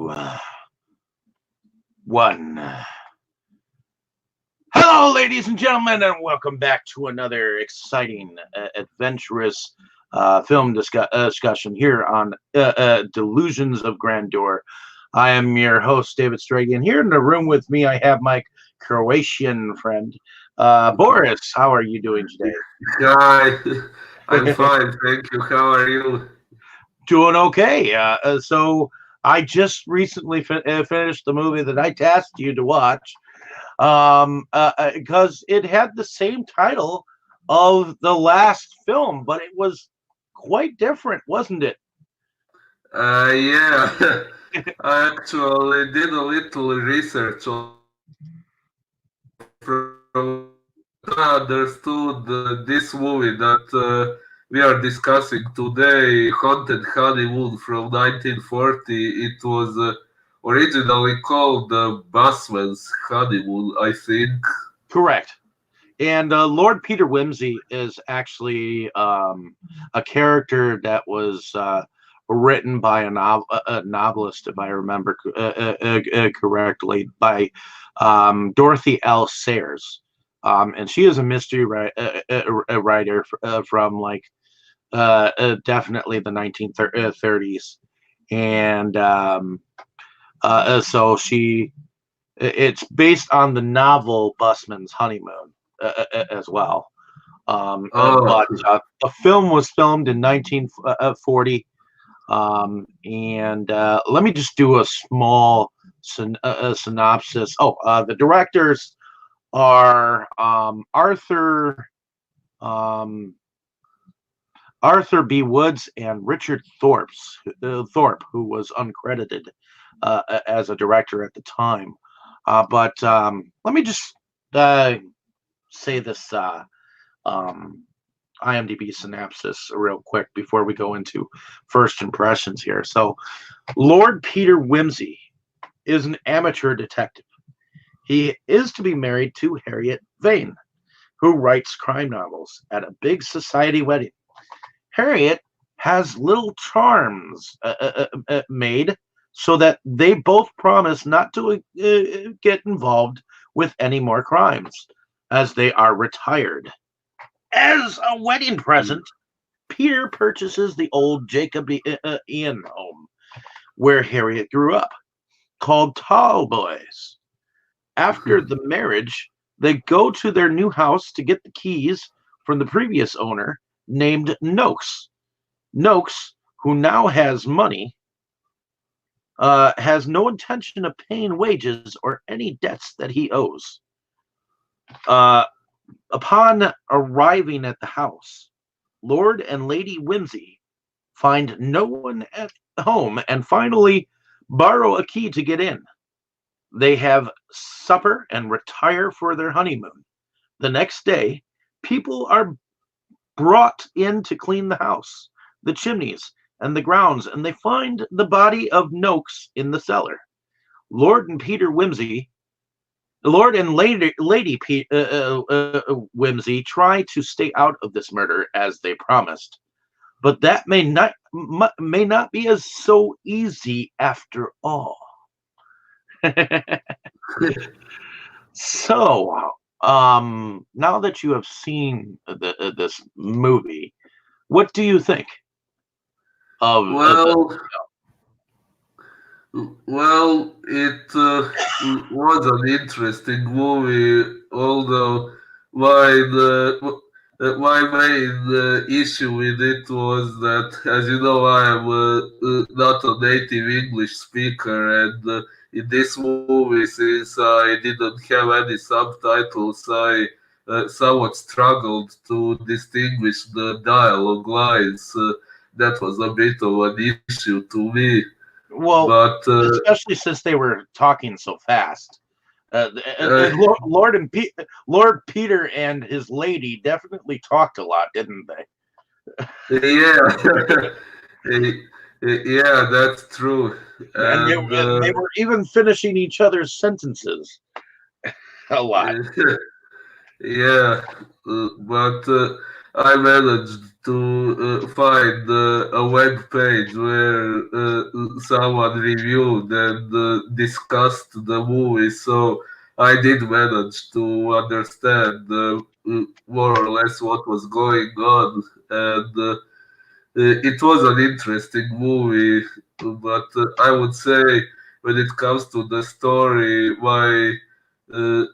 two, one. Hello, ladies and gentlemen, and welcome back to another exciting, adventurous film discussion here on Delusions of Grandeur. I am your host, David Stragan. Here in the room with me, I have my Croatian friend, Boris. How are you doing today? Hi, I'm fine, thank you. How are you? Doing okay. So I just recently finished the movie that I tasked you to watch, because it had the same title of the last film, but it was quite different, wasn't it? Yeah, I actually did a little research from I understood this movie that we are discussing today, Haunted Honeymoon from 1940. It was originally called Busman's Honeymoon, I think. Correct. And Lord Peter Wimsey is actually a character that was written by a novelist, if I remember correctly, by Dorothy L. Sayers. And she is a mystery writer from definitely the 1930s. And so it's based on the novel Busman's Honeymoon as well. Oh, But the film was filmed in 1940. And let me just do a small synopsis. The directors are um, Arthur B. Woods and Richard Thorpe, who was uncredited as a director at the time. But let me just say this IMDb synopsis real quick before we go into first impressions here. So, Lord Peter Wimsey is an amateur detective. He is to be married to Harriet Vane, who writes crime novels at a big society wedding. Harriet has little charms made so that they both promise not to get involved with any more crimes as they are retired. As a wedding present, Peter purchases the old Jacobean home where Harriet grew up, called Talboys. After the marriage, they go to their new house to get the keys from the previous owner named Noakes. Noakes, who now has money, has no intention of paying wages or any debts that he owes. Uh, Upon arriving at the house, Lord and Lady Wimsey find no one at home and finally borrow a key to get in. They have supper and retire for their honeymoon. The next day, people are brought in to clean the house, the chimneys, and the grounds, and they find the body of Noakes in the cellar. Lord and Peter Wimsey, Lord and Lady Wimsey try to stay out of this murder as they promised, but that may not be as so easy after all. So, now that you have seen this movie, what do you think of the? well, it was an interesting movie, although my main issue with it was that, as you know, I am not a native English speaker, and in this movie, since I didn't have any subtitles, I somewhat struggled to distinguish the dialogue lines. That was a bit of an issue to me. Well, But especially since they were talking so fast. uh, Lord Peter and his lady definitely talked a lot, didn't they? yeah, Eh, yeah, that's true. And And they were even finishing each other's sentences a lot. yeah, but I managed to find a web page where someone reviewed and discussed the movie, so I did manage to understand more or less what was going on, and it was an interesting movie. But I would say when it comes to the story, uh,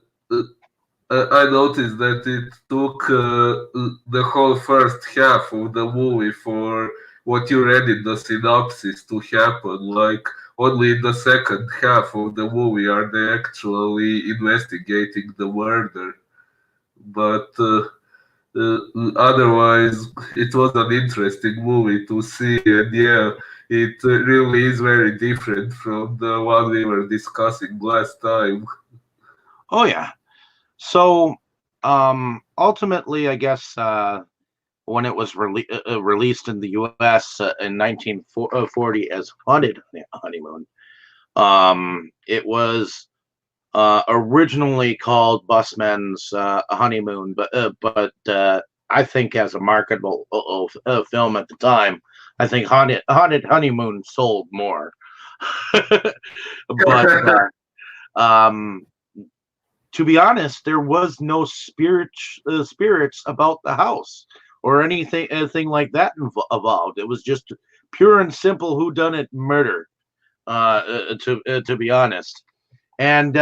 uh, I noticed that it took the whole first half of the movie for what you read in the synopsis to happen. Like, only in the second half of the movie are they actually investigating the murder. But otherwise, it was an interesting movie to see, and yeah, it really is very different from the one we were discussing last time. Oh yeah. So ultimately, I guess when it was released in the U.S. In 1940 as Honeymoon, it was originally called Busman's Honeymoon, but I think as a marketable film at the time, I think Haunted Honeymoon sold more. But um, to be honest, there was no spirits about the house or anything like that involved. It was just pure and simple whodunit murder. To be honest, and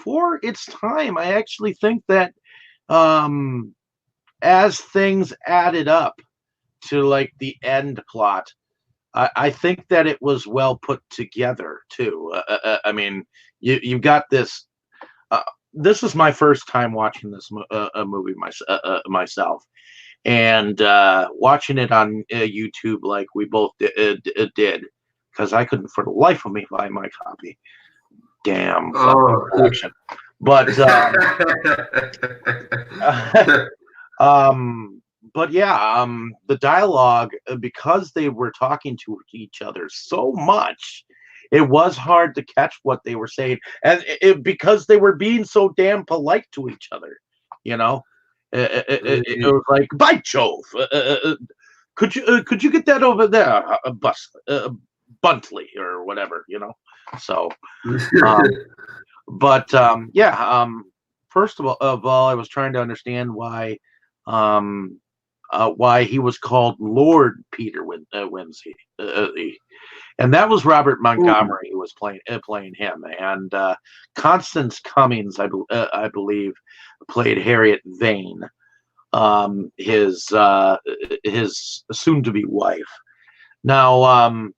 for its time, I actually think that um, as things added up to like the end plot, I think that it was well put together too. I mean, you've got this. Uh, this is my first time watching this movie myself, and watching it on YouTube like we both did, because I couldn't for the life of me find my copy. Damn fucking Oh. collection. But um, but yeah, the dialogue, because they were talking to each other so much, it was hard to catch what they were saying, and because they were being so damn polite to each other, you know. It was like, by Jove, could you get that over there, Buntley or whatever, you know? So, um, but yeah, first of all, I was trying to understand why he was called Lord Peter Wimsey, and that was Robert Ooh. Montgomery who was playing him, and Constance Cummings, I believe, played Harriet Vane, his soon-to-be wife. Now,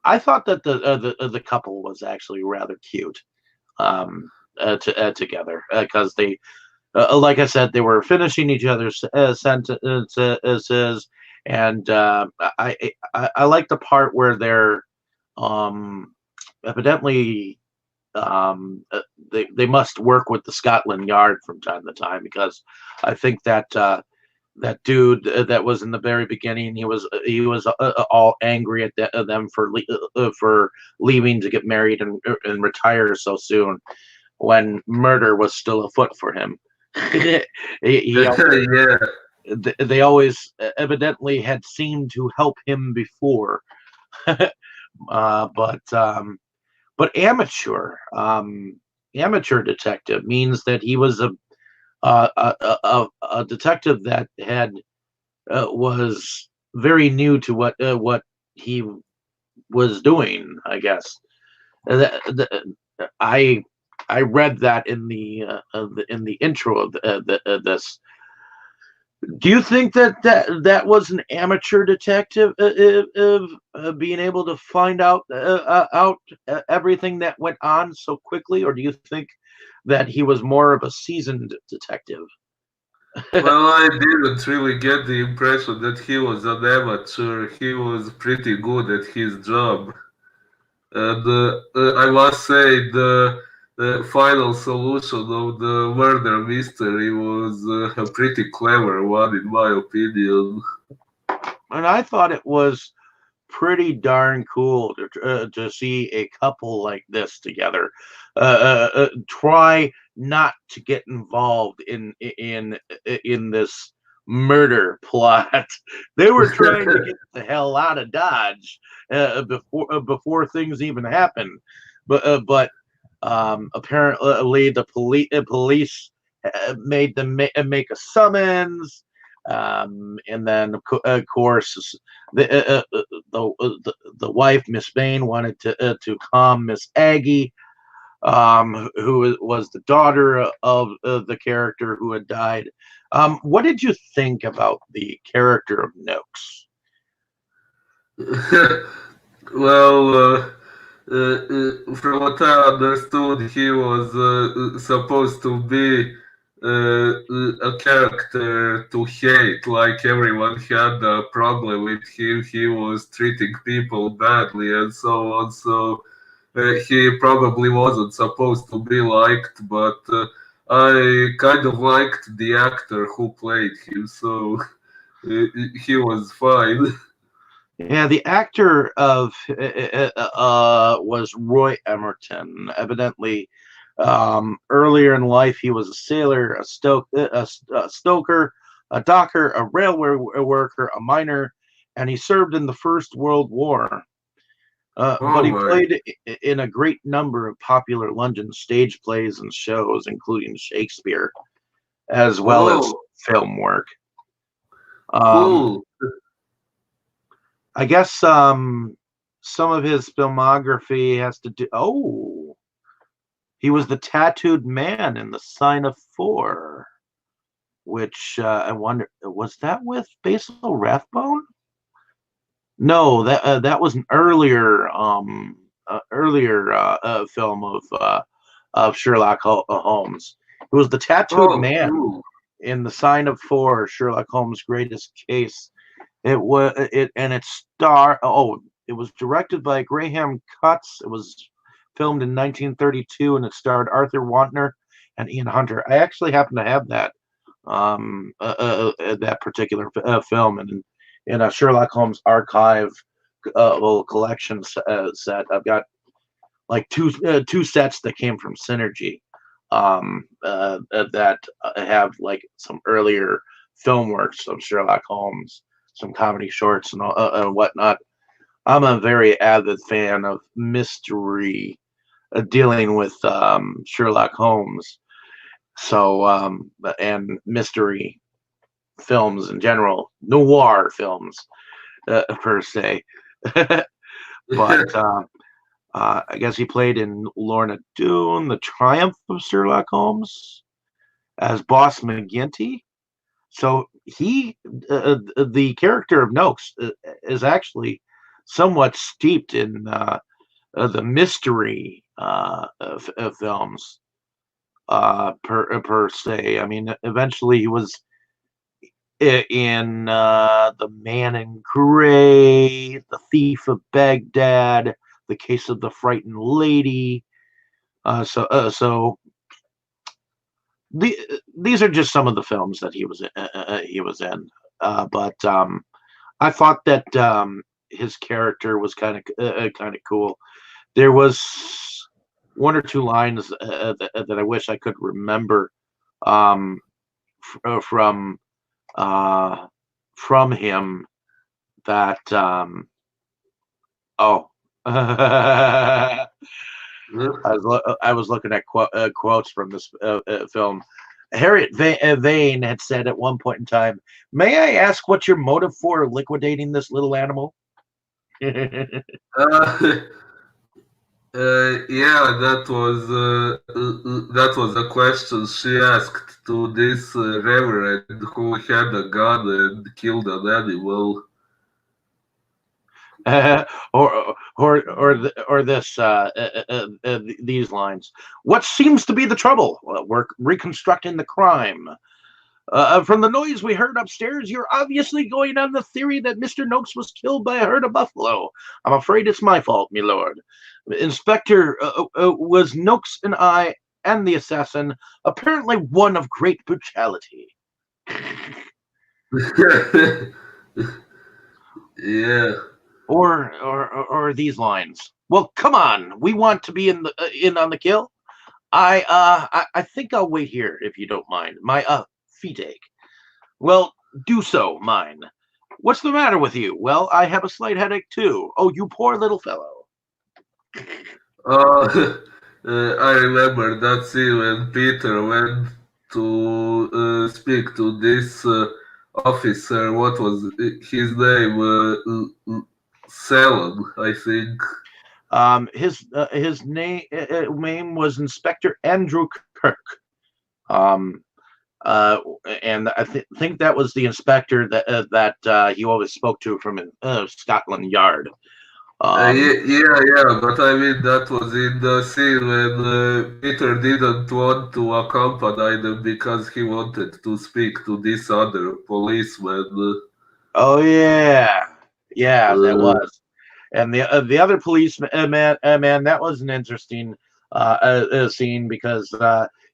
I thought that the couple was actually rather cute together, because they, like I said, they were finishing each other's sentences, and I like the part where they're um, evidently they must work with the Scotland Yard from time to time, because I think that that dude that was in the very beginning, he was all angry at them for leaving to get married and retire so soon, when murder was still afoot for him. he Yeah. they always evidently had seemed to help him before. uh, but um, but amateur detective means that he was a detective that had was very new to what he was doing, I guess. I I read that in the intro of this. Do you think that was an amateur detective, being able to find out everything that went on so quickly, or do you think that he was more of a seasoned detective? Well, I didn't really get the impression that he was an amateur. He was pretty good at his job. And I must say, the final solution of the murder mystery was a pretty clever one, in my opinion. And I thought it was pretty darn cool to see a couple like this together try not to get involved in this murder plot. They were trying to get the hell out of Dodge before things even happened. But apparently the police made them make a summons. And then, of course, the wife, Miss Bain, wanted to calm Miss Aggie, who was the daughter of the character who had died. What did you think about the character of Noakes? Well, from what I understood, he was supposed to be a character to hate. Like everyone had a problem with him. He was treating people badly and so on. So he probably wasn't supposed to be liked, but I kind of liked the actor who played him, so he was fine. Yeah, the actor of was Roy Emerton. Evidently, earlier in life, he was a sailor, a stoker, a docker, a railway worker, a miner, and he served in the First World War. But Oh he my. played in a great number of popular London stage plays and shows, including Shakespeare, as well as Oh, film work. Um, cool. I guess some of his filmography has to do. Oh, he was the tattooed man in The Sign of Four, which I wonder, was that with Basil Rathbone? No, that was an earlier film of Sherlock Holmes. It was the tattooed Oh, man cool. in The Sign of Four, Sherlock Holmes' greatest case. It was it and it star. Oh, it was directed by Graham Cutts. It was filmed in 1932, and it starred Arthur Wantner and Ian Hunter. I actually happen to have that particular film in a Sherlock Holmes archive little collection set. I've got like two sets that came from Synergy that have like some earlier film works of Sherlock Holmes, some comedy shorts and whatnot. I'm a very avid fan of mystery dealing with Sherlock Holmes. So and mystery films in general, noir films per se. But I guess he played in Lorna Doone, The Triumph of Sherlock Holmes, as Boss McGinty. So the character of Noakes is actually somewhat steeped in the mystery films per se. I mean, eventually he was in The Man in Gray, The Thief of Baghdad, The Case of the Frightened Lady. So these are just some of the films that he was in. But I thought that his character was kind of cool. There was one or two lines that I wish I could remember um, from him that oh I was looking at quotes from this film. Harriet Vane had said at one point in time, "May I ask what your motive for liquidating this little animal?" Uh, yeah, that was a question she asked to this reverend who had a gun and killed an animal. Or this these lines. What seems to be the trouble? Well, we're reconstructing the crime. From the noise we heard upstairs, you're obviously going on the theory that Mr. Noakes was killed by a herd of buffalo. I'm afraid it's my fault, my lord. Inspector, was Noakes and I and the assassin apparently one of great brutality. Yeah. Or these lines. Well, come on, we want to be in on the kill. I think I'll wait here if you don't mind. My feet ache. Well, do so, mine. What's the matter with you? Well, I have a slight headache too. Oh, you poor little fellow. Uh, I remember that scene when Peter went to speak to this officer. What was his name? Salem, I think. His name was Inspector Andrew Kirk. Um, uh, and think that was the inspector that he always spoke to from Scotland Yard. Um, Yeah, but I mean that was in the scene when Peter didn't want to accompany them because he wanted to speak to this other policeman. oh yeah, yeah, that Uh, was. And the other policeman man, that was an interesting scene because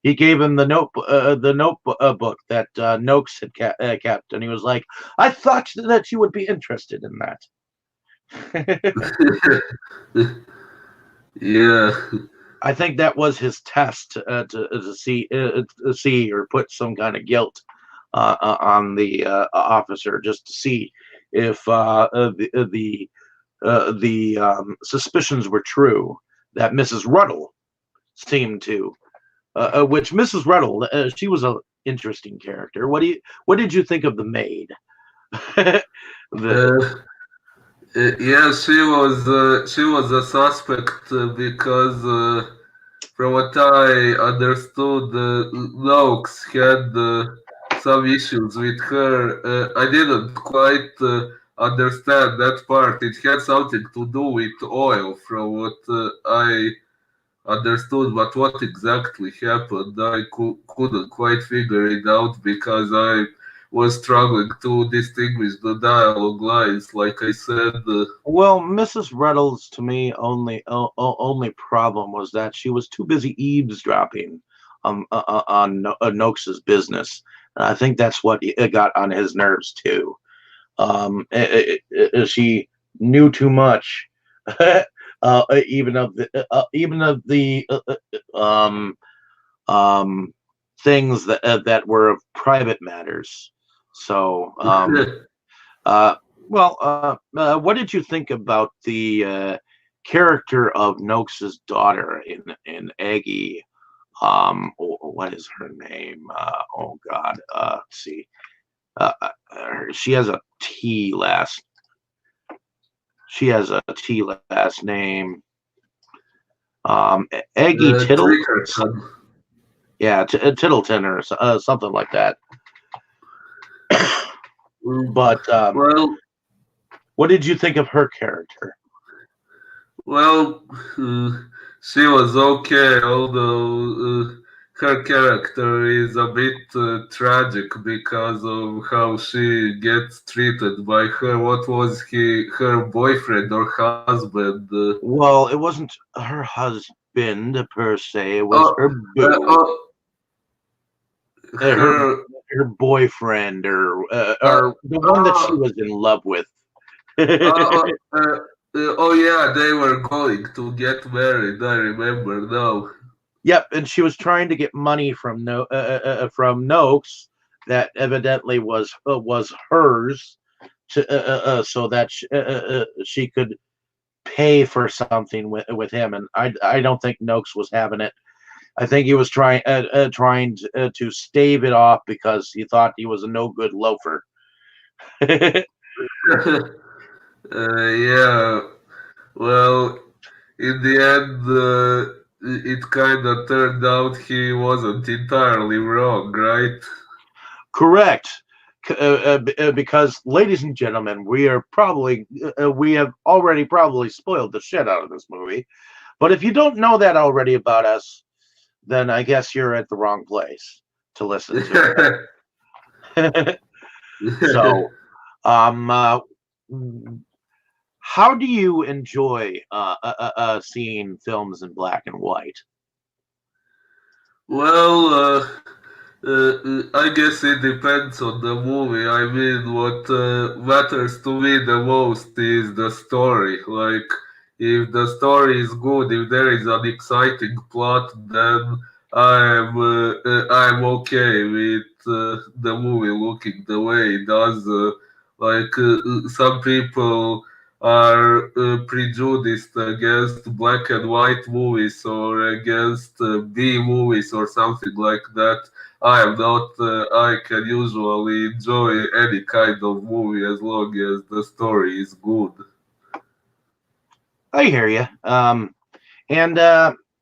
he gave him the notebook that Noakes had kept, and he was like, "I thought that you would be interested in that." yeah. I think that was his test to see or put some kind of guilt on the officer, just to see if the suspicions were true that Mrs. Ruddle seemed to. Which Mrs. Ruddle, she was an interesting character. What did you think of the maid? the Uh, yeah, she was a suspect because from what I understood, Noakes had some issues with her. I didn't quite understand that part. It had something to do with oil, from what I understood, but what exactly happened, I couldn't quite figure it out because I was struggling to distinguish the dialogue lines. Like I said, well, Mrs. Ruddle's to me only problem was that she was too busy eavesdropping on Noakes's business. And I think that's what got on his nerves too. She knew too much, even of the um, things that were of private matters. So, uh, what did you think about the character of Noakes's daughter in Aggie? What is her name? Oh God, let's see. She has a T last. She has a T last name. Aggie Tittle. Trickerton. Yeah, Tittleton or something like that. But Well, what did you think of her character? well, she was okay, although her character is a bit tragic because of how she gets treated by her. What was her boyfriend or husband? Well, it wasn't her husband per se. It was Oh, her boo, oh, her her. her boyfriend, Uh, or the one that she oh, was in love with. oh, oh, yeah, they were going to get married. I remember now. Yep, and she was trying to get money from Noakes that evidently was hers to so that she could pay for something with him, and I don't think Noakes was having it. I think he was trying to stave it off because he thought he was a no good loafer. Yeah, well, in the end, it kind of turned out he wasn't entirely wrong, right? Correct. Because, ladies and gentlemen, we have already probably spoiled the shit out of this movie. But if you don't know that already about us, then I guess you're at the wrong place to listen to it. So, um, uh, how do you enjoy seeing films in black and white? Well, I guess it depends on the movie. I mean, what matters to me the most is the story. Like, if the story is good, if there is an exciting plot, then I'm okay with the movie looking the way it does. Some people are prejudiced against black and white movies or against B movies or something like that. I am not. I can usually enjoy any kind of movie as long as the story is good. I hear you. And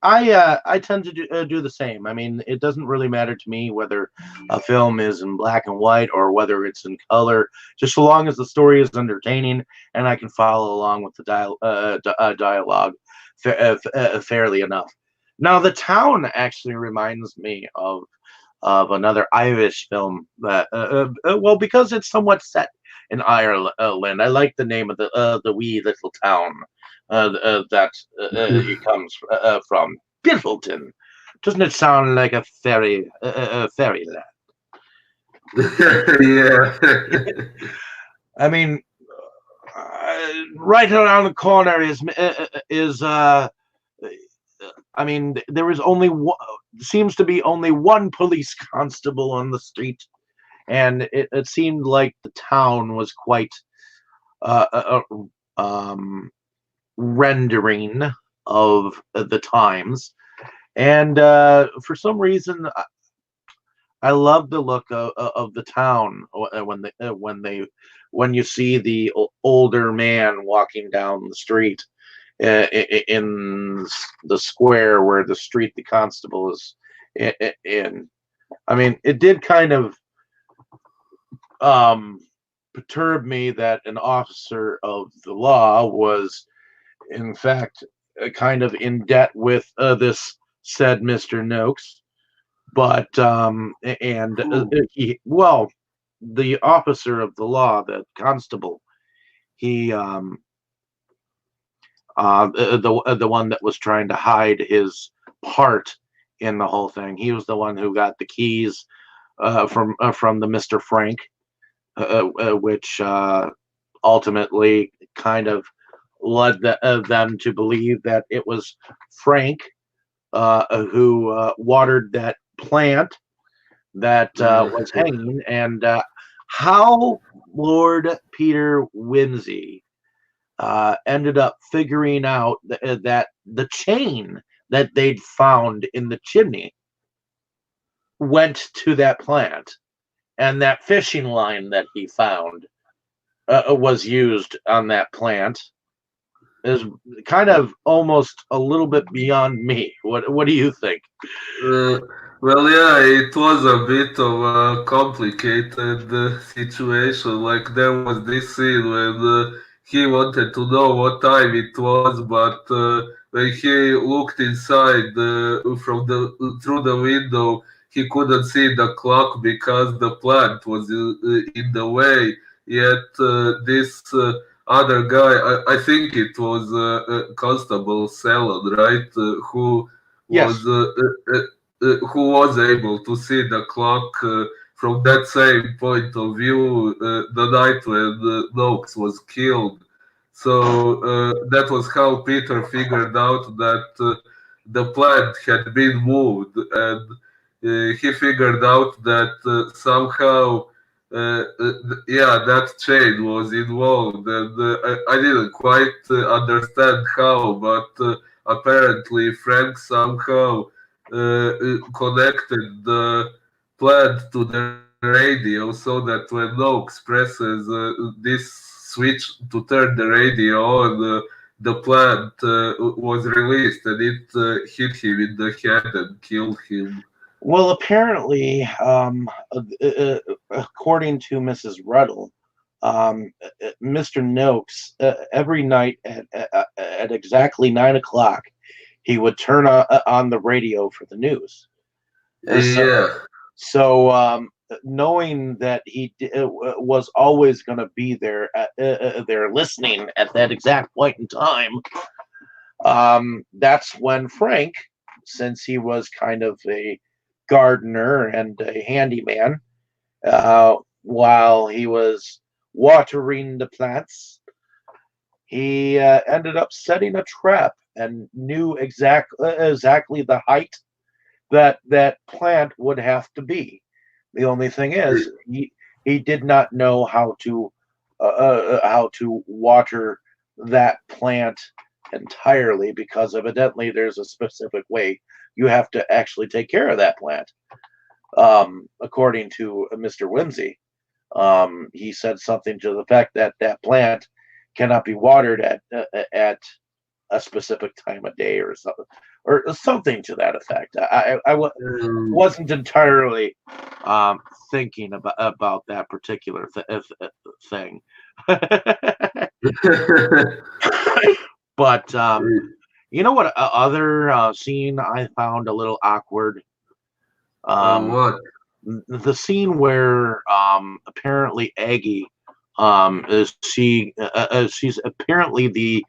I tend to do the same. I mean, it doesn't really matter to me whether a film is in black and white or whether it's in color, just so long as the story is entertaining and I can follow along with the dialogue fairly enough. Now, The Town actually reminds me of another Irish film that, well, because it's somewhat set in Ireland. I like the name of the wee little town that it comes from, Biffleton. Doesn't it sound like a fairyland? Yeah. I mean, right around the corner is I mean, there is only one, seems to be only one police constable on the street, and it seemed like the town was quite uh, uh, uh, um, rendering of the times. And for some reason, I love the look of the town when you see the older man walking down the street in the square where the street the constable is in. I mean, it did kind of um, perturb me that an officer of the law was, in fact, kind of in debt with this said Mr. Noakes. But and Cool. he, well, the officer of the law, the constable, he the one that was trying to hide his part in the whole thing. He was the one who got the keys from the Mr. Frank, which ultimately kind of led them to believe that it was Frank who watered that plant that was Uh, hanging, and how Lord Peter Wimsey ended up figuring out that the chain that they'd found in the chimney went to that plant, and that fishing line that he found was used on that plant is kind of almost a little bit beyond me. What do you think? Uh, well, yeah, it was a bit of a complicated situation. Like there was this scene when he wanted to know what time it was, but when he looked inside from the through the window, he couldn't see the clock because the plant was in the way. Yet this other guy, I think it was Constable Salad, right? Was Yes. uh, who was able to see the clock from that same point of view the night when Noakes was killed. So that was how Peter figured out that the plant had been moved, and he figured out that somehow. Yeah, that chain was involved, and I didn't quite understand how, but apparently Frank somehow connected the plant to the radio so that when Noakes presses this switch to turn the radio on, the plant was released and it hit him in the head and killed him. Well, apparently, according to Mrs. Ruddle, Mr. Noakes, every night at exactly 9 o'clock, he would turn on the radio for the news. So, Yeah, so knowing that was always going to be there listening at that exact point in time, that's when Frank, since he was kind of a gardener and a handyman, while he was watering the plants, he ended up setting a trap and knew exactly the height that plant would have to be. The only thing is, he did not know how to water that plant entirely, because evidently there's a specific way you have to actually take care of that plant. According to Mr. Whimsy, he said something to the fact that that plant cannot be watered at a specific time of day or something to that effect. Wasn't entirely thinking about that particular thing. But you know what other scene I found a little awkward? What? The scene where apparently Aggie she's apparently the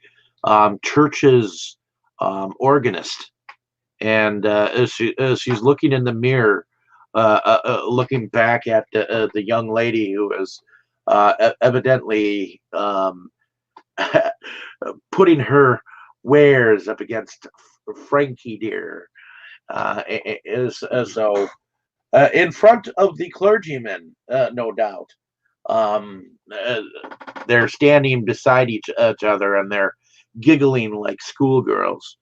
church's organist, and as she's looking in the mirror, looking back at the young lady who is evidently putting her wares up against Frankie dear, is so in front of the clergyman, no doubt. They're standing beside each other and they're giggling like schoolgirls,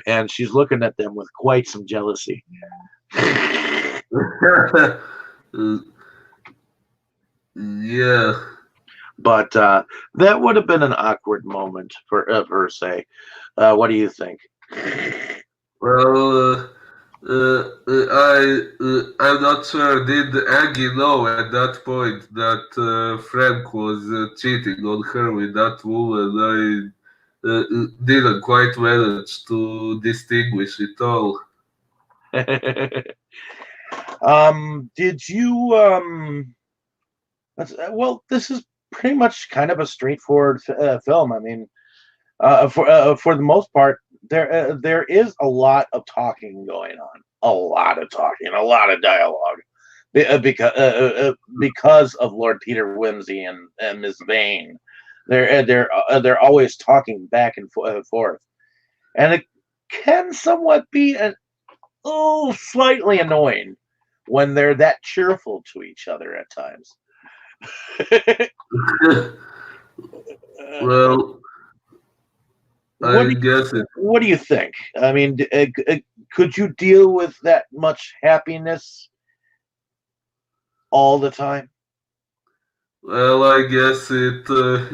and she's looking at them with quite some jealousy. Yeah. But that would have been an awkward moment for her say. What do you think? Well, I'm not sure. Did Aggie know at that point that Frank was cheating on her with that woman? I didn't quite manage to distinguish it all. Did you well, this is pretty much kind of a straightforward film. I mean, for the most part, there is a lot of talking going on, a lot of talking, a lot of dialogue, because of Lord Peter Whimsy and Miss Vane. They're always talking back and forth, and it can somewhat be slightly annoying when they're that cheerful to each other at times. Well, I guess it. What do you think? I mean, could you deal with that much happiness all the time? Well, I guess it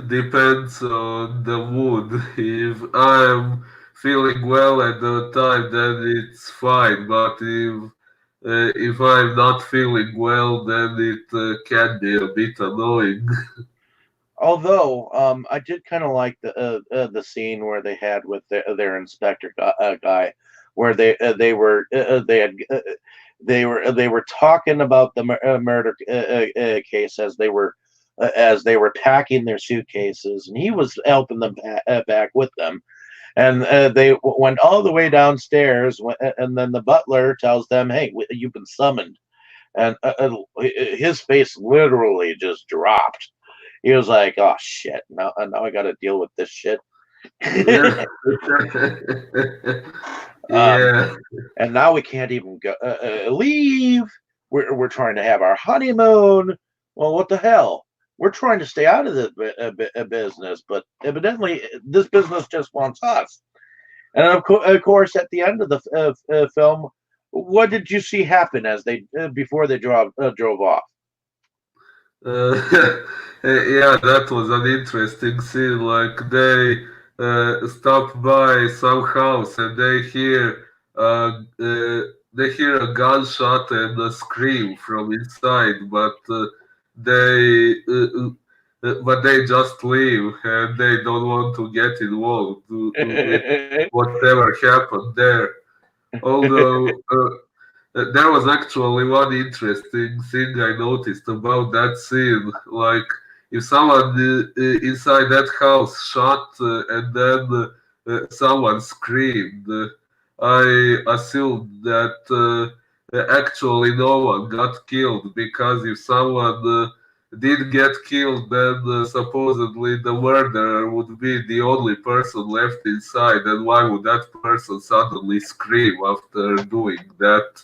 depends on the mood. If I'm feeling well at the time, then it's fine. But if I'm not feeling well, then it can be a bit annoying. Although, I did kind of like the scene where they had with their inspector guy, where they were talking about the murder case as they were packing their suitcases, and he was helping them back with them, and they went all the way downstairs, and then the butler tells them, "Hey, you've been summoned," and his face literally just dropped. He was like, "Oh shit! Now I got to deal with this shit." Yeah. um, Yeah. and now we can't even go leave. We're trying to have our honeymoon. Well, what the hell? We're trying to stay out of the business, but evidently this business just wants us. And of course, at the end of the film, what did you see happen as they before they drove off? Uh, yeah, that was an interesting scene. Like they stop by some house and they hear a gunshot and a scream from inside, but they just leave and they don't want to get involved with whatever happened there. Although there was actually one interesting thing I noticed about that scene. Like, if someone inside that house shot and then someone screamed, I assumed that actually no one got killed because if someone did get killed, then supposedly the murderer would be the only person left inside, and why would that person suddenly scream after doing that?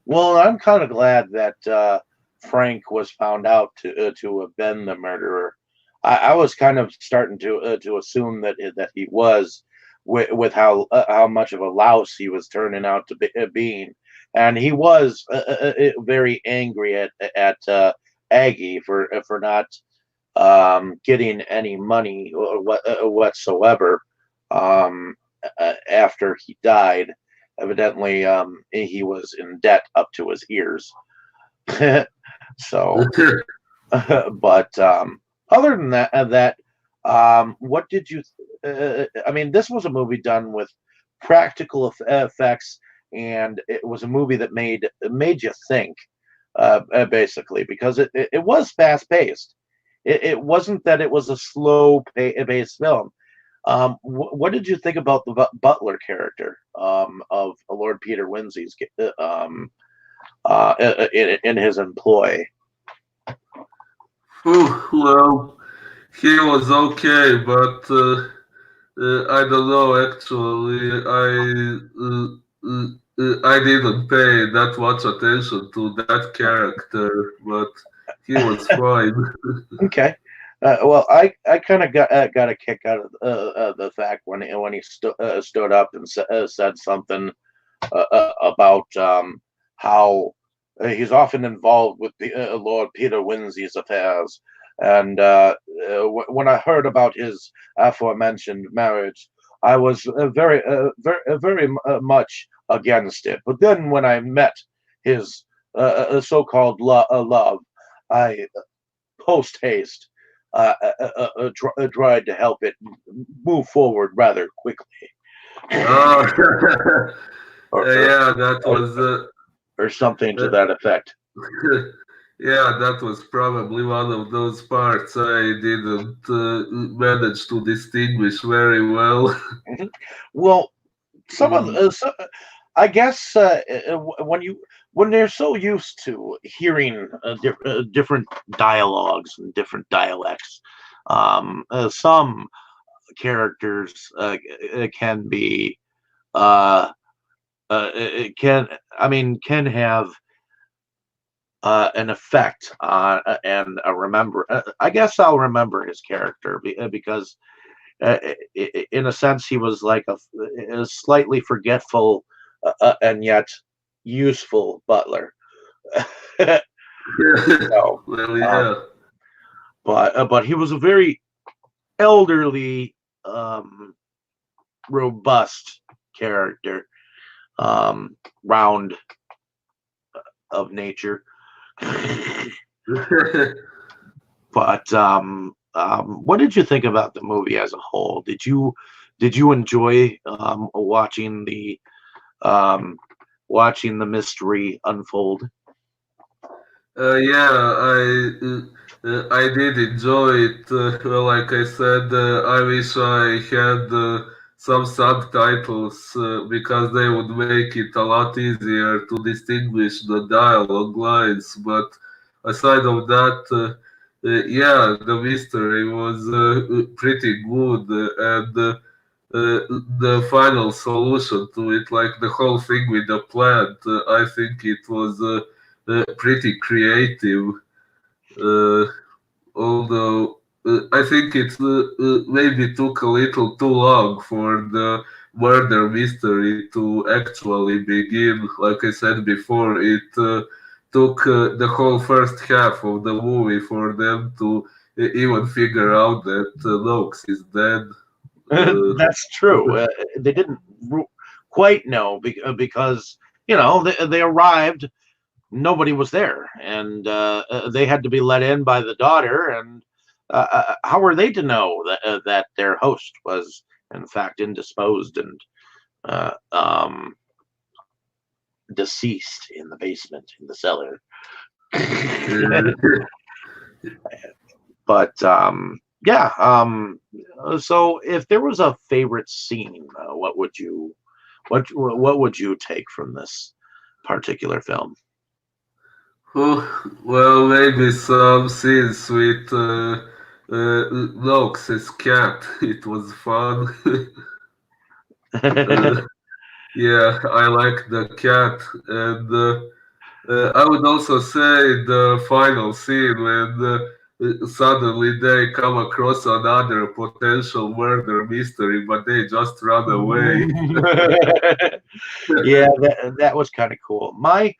Well, I'm kind of glad that Frank was found out to have been the murderer. I was kind of starting to assume that he was, with how much of a louse he was turning out to be being, and he was very angry at Aggie for not getting any money or whatsoever after he died. Evidently, he was in debt up to his ears. So, but other than that, what did you? I mean, this was a movie done with practical effects, and it was a movie that made you think, basically, because it was fast paced. It wasn't that it was a slow paced film. What did you think about the Butler character of Lord Peter Wimsey's in his employ? Well, he was okay, but I don't know. Actually, I didn't pay that much attention to that character, but he was fine. Okay. Well, I kind of got a kick out of the fact when he stood up and said something about how he's often involved with Lord Peter Wimsey's affairs, and when I heard about his aforementioned marriage, I was very much against it. But then when I met his so-called love, I post haste tried to help it move forward rather quickly. Oh, or, or, yeah, that or, was. or something to Uh, that effect. yeah, that was probably one of those parts I didn't manage to distinguish very well. Mhm. Well, some of Mm. the, I guess when they're so used to hearing different dialogues and different dialects, some characters can be it can I mean can have an effect on and a remember. I guess I'll remember his character because in a sense he was like a slightly forgetful and yet useful butler. So, Well, um, yeah. but he was a very elderly, robust character, round of nature. But what did you think about the movie as a whole? Did you enjoy um, watching the mystery unfold? Yeah, I did enjoy it. Well, like I said, I wish I had some subtitles because they would make it a lot easier to distinguish the dialogue lines. But aside of that, yeah, the mystery was pretty good, and the final solution to it, like the whole thing with the plant, I think it was. Pretty creative, uh, although I think it maybe took a little too long for the murder mystery to actually begin. Like I said before, it took the whole first half of the movie for them to even figure out that Noakes is dead. Uh, That's true. They didn't quite know because they arrived, nobody was there, and they had to be let in by the daughter. And how were they to know that their host was in fact indisposed and uh, um, deceased in the basement in the cellar? But yeah. So if there was a favorite scene, what would you take from this particular film? Oh, well, maybe some scenes with Nox's cat. It was fun. uh, yeah, I like the cat, and I would also say the final scene when suddenly they come across another potential murder mystery, but they just run away. Yeah, that was kind of cool. My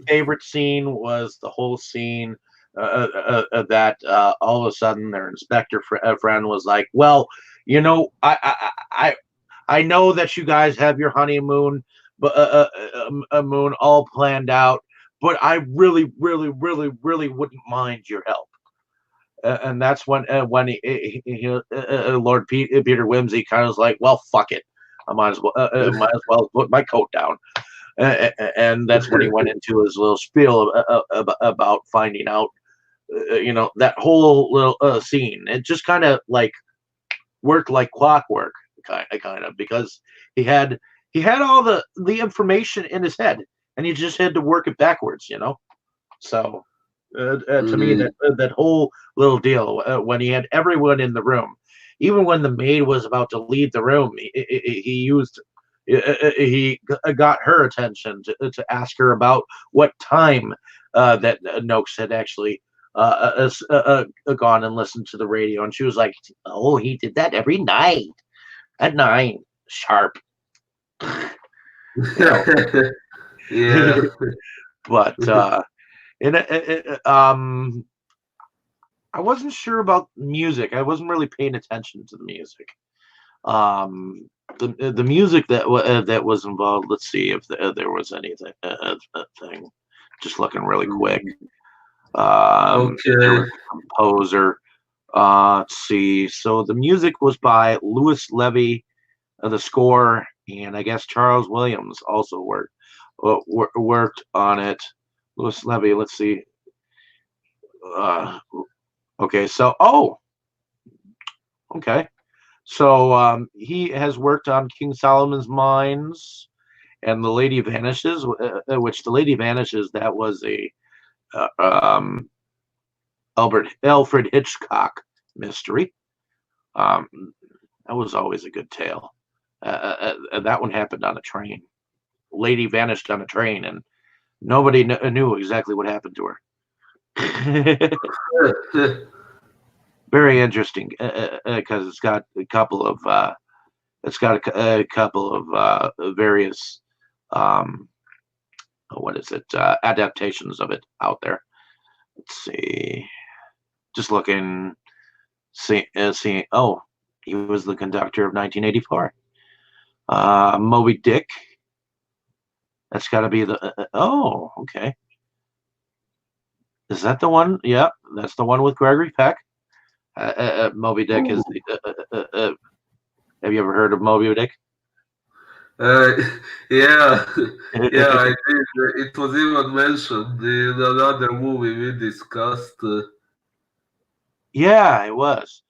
favorite scene was the whole scene that all of a sudden their friend was like, "Well, you know, I know that you guys have your honeymoon, but moon all planned out, but I really, really, really, really wouldn't mind your help." And that's when Peter Wimsey kind of was like, "Well, fuck it, I might as well put my coat down." And that's when he went into his little spiel about finding out, that whole little scene. It just kind of like worked like clockwork, kind of, because he had he had all the information in his head, and he just had to work it backwards. So to me, Mm, that whole little deal when he had everyone in the room, even when the maid was about to leave the room, he used he got her attention to ask her about what time that Noakes had actually gone and listened to the radio, and she was like, "Oh, he did that every night at 9 sharp." you know, yeah. but in I wasn't sure about music. I wasn't really paying attention to the music. The music that was involved. Let's see if there was anything thing. Just looking really quick. Mm, There okay. was a composer. Let's see. So the music was by Louis Levy. The score, and I guess Charles Williams also worked on it. Louis Levy. Let's see. Uh, okay. So okay. So he has worked on King Solomon's Mines and The Lady Vanishes, which The Lady Vanishes, that was a uh, um, Alfred Hitchcock mystery. Um, that was always a good tale. That one happened on a train. Lady vanished on a train, and nobody knew exactly what happened to her. Very interesting because it's got a couple of various um, what is it adaptations of it out there. Let's see. Just looking, see. Oh, he was the conductor of 1984. Moby Dick. That's got to be the. Oh, okay. Is that the one? Yeah, that's the one with Gregory Peck. Moby Dick is the. Have you ever heard of Moby Dick? Uh, yeah, yeah, I did. It was even mentioned in another movie we discussed. Yeah, it was.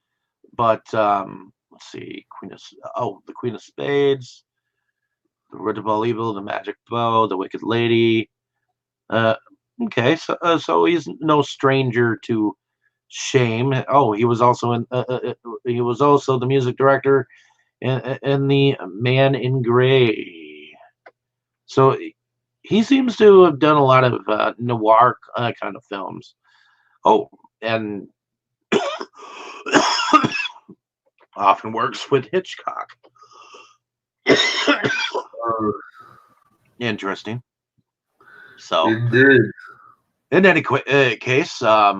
But let's see, the Queen of Spades, the Root of All Evil, the Magic Bow, the Wicked Lady. Uh, okay, so he's no stranger to shame. Oh, he was also the music director in the Man in Gray. So he seems to have done a lot of noir kind of films. Oh, and often works with Hitchcock. Uh, Interesting. So, it did. in any case, yeah,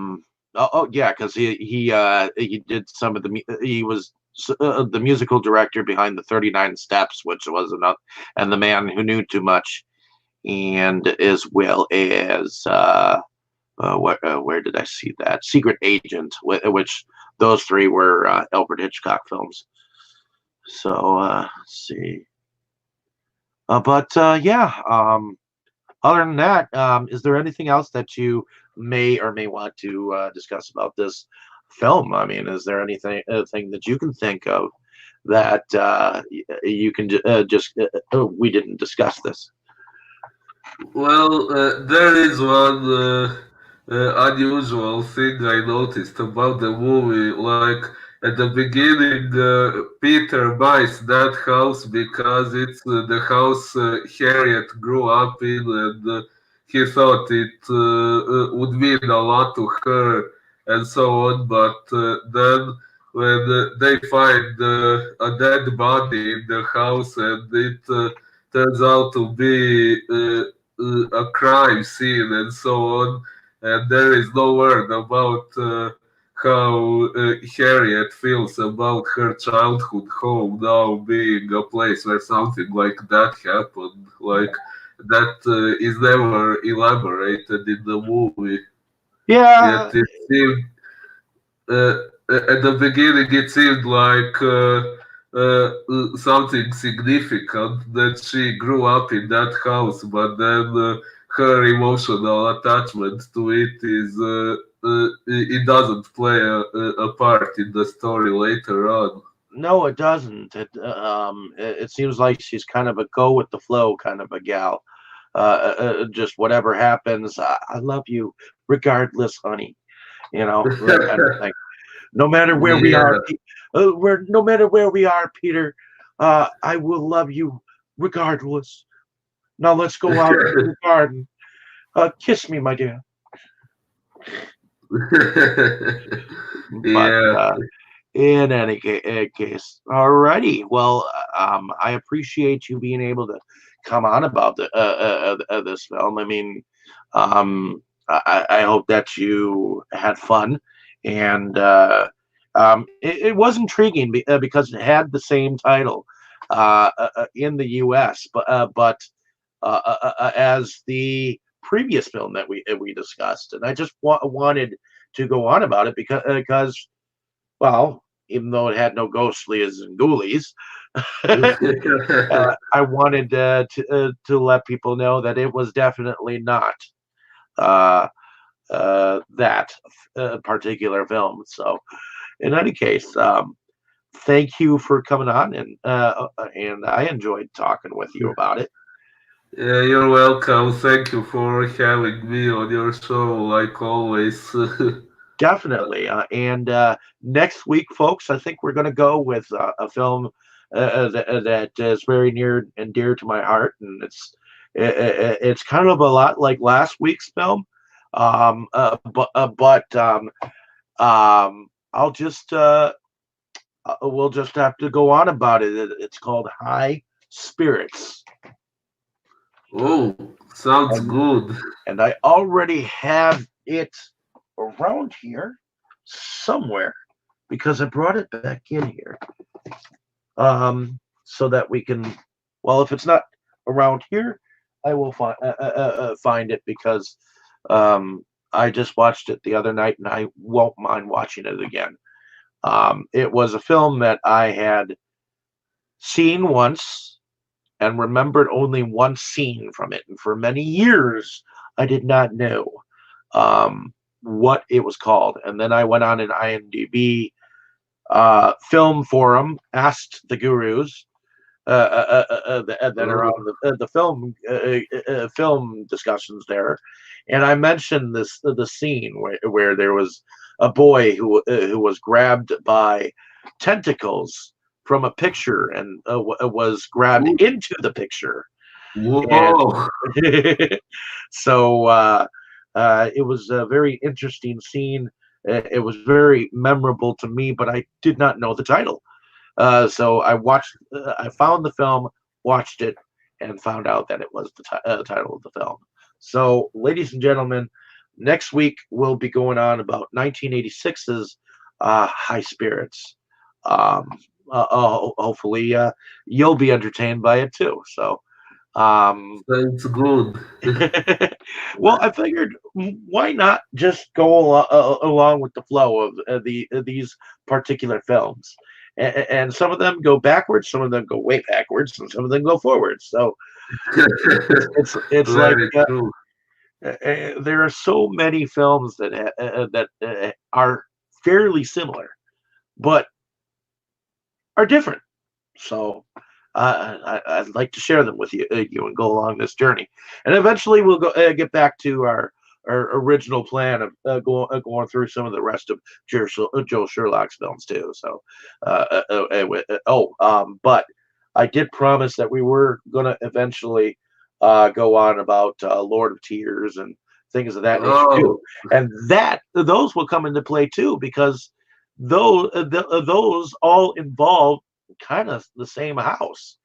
because he did some of he was the musical director behind the 39 Steps, which was enough, and The Man Who Knew Too Much, and as well as where did I see that Secret Agent, which those three were Alfred Hitchcock films. So let's see, but yeah. Other than that, is there anything else that you may or may want to discuss about this film? I mean, is there anything that you can think of that you can just we didn't discuss this? Well, there is one unusual thing I noticed about the movie. Like at the beginning, Peter buys that house because it's the house Harriet grew up in, and he thought it would mean a lot to her, and so on. But then, when they find a dead body in the house, and it turns out to be a crime scene and so on, and there is no word about how Harriet feels about her childhood home now being a place where something like that happened. Like that is never elaborated in the movie. Yet Yeah, it seemed at the beginning it seemed like something significant that she grew up in that house, but then her emotional attachment to it is it doesn't play a part in the story later on. no, it doesn't. It seems like she's kind of a go with the flow kind of a gal. Just whatever happens, I love you regardless, honey. That kind of thing. No matter where we are, Yeah. no matter where we are, Peter, I will love you regardless. Now let's go out into the garden. Kiss me, my dear. But Yeah. in any case, alrighty. Well, I appreciate you being able to come on about this film. I mean, I hope that you had fun, and it was intriguing because it had the same title in the U.S., but as the previous film that we discussed, and I just wanted to go on about it because well, even though it had no ghostlies and ghoulies, I wanted to let people know that it was definitely not uh, that particular film. So, in any case, thank you for coming on, and I enjoyed talking with you about it. Yeah, you're welcome. Thank you for having me on your show, like always. Definitely. And next week, folks, I think we're going to go with a film that is very near and dear to my heart, and it's kind of a lot like last week's film, but I'll just we'll just have to go on about it. It's called High Spirits, Oh, sounds and good. I already have it around here somewhere because I brought it back in here. So that we can. Well, if it's not around here, I will find it because I just watched it the other night and I won't mind watching it again. It was a film that I had seen once and remembered only one scene from it, and for many years I did not know what it was called. And then I went on an IMDb film forum, asked the gurus that are Oh, on the film discussions there, and I mentioned the scene where there was a boy who was grabbed by tentacles from a picture and was grabbed ooh, into the picture, and whoa. so it was a very interesting scene. It was very memorable to me, but I did not know the title. So I found the film, watched it, and found out that it was the title of the film. So, ladies and gentlemen, next week we'll be going on about 1986's High Spirits. Um, hopefully, you'll be entertained by it too. So, um, Sounds good. well, I figured why not just go along with the flow of these particular films, and some of them go backwards, some of them go way backwards, and some of them go forwards. So it's like Very true. there are so many films that are fairly similar, but are different. So I'd like to share them with you and go along this journey. And eventually, we'll go get back to our original plan of going through some of the rest of Joe Sherlock's films too. So, but I did promise that we were going to eventually go on about Lord of Tears and things of that nature too, Oh, and that those will come into play too because those all involve kind of the same house,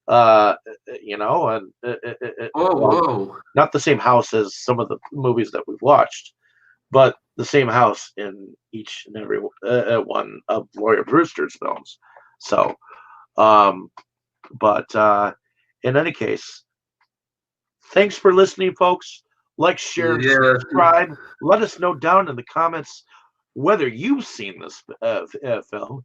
uh, and oh, well, wow. not the same house as some of the movies that we've watched, but the same house in each and every one of Gloria Brewster's films. So, um, but in any case, thanks for listening, folks. Like, share, and Yes, subscribe. Let us know down in the comments whether you've seen this film,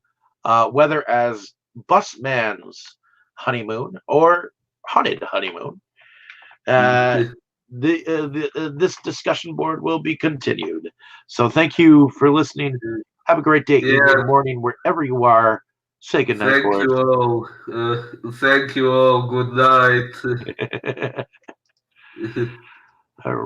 whether as Busman's Honeymoon or Haunted Honeymoon. Uh, this discussion board will be continued. So thank you for listening. Have a great day, evening, yes. or morning, wherever you are. Say goodnight, Thank Boris. you all. Thank you all. Good night. All